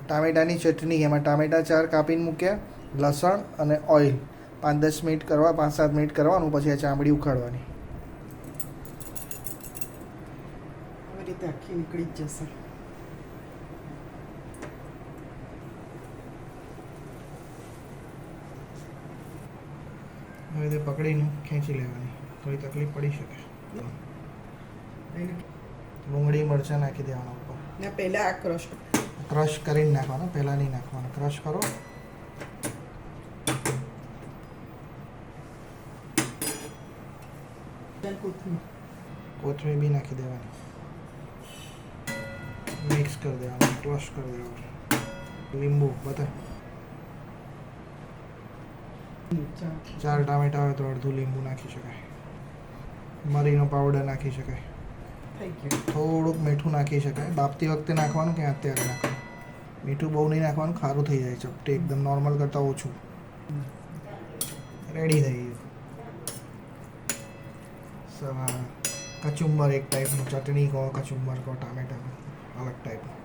ટામેટાની ચટણી. એમાં ટામેટા 4 કાપીને મૂક્યા, લસણ અને ઓઇલ. 5-10 મિનિટ કરવા, 5-7 મિનિટ કરવાનું, પછી આ ચામડી ઉખાડવાની. આવી રીતે આખી નીકળી જ જશે. હવે તે પકડીને ખેંચી લેવાની. થોડી તકલીફ પડી શકે. ડુંગળી મરચાં નાખી દેવાના ઉપર. ને પહેલા આ ક્રશ કરીને નાખવાના, પહેલાં નહીં નાખવાના. ક્રશ કરો. કોથમીર બી નાખી દેવાની. મિક્સ કરી દેવાનું, ક્રશ કરી દેવાનું. લીંબુ બધા 4 ટામેટા હોય તો અડધું લીંબુ નાખી શકાય. મરીનો પાવડર નાખી શકાય. થોડુંક મીઠું નાખી શકાય. બાફતી વખતે નાખવાનું કે અત્યારે નાખવાનું? મીઠું બહુ નહીં નાખવાનું, ખારું થઈ જાય ચપટી, એકદમ નોર્મલ કરતાં ઓછું. રેડી થઈ ગયું. કચુંબર એક ટાઈપનું, ચટણી કહો, કચુંબર કહો, ટામેટાનું અલગ ટાઈપનું.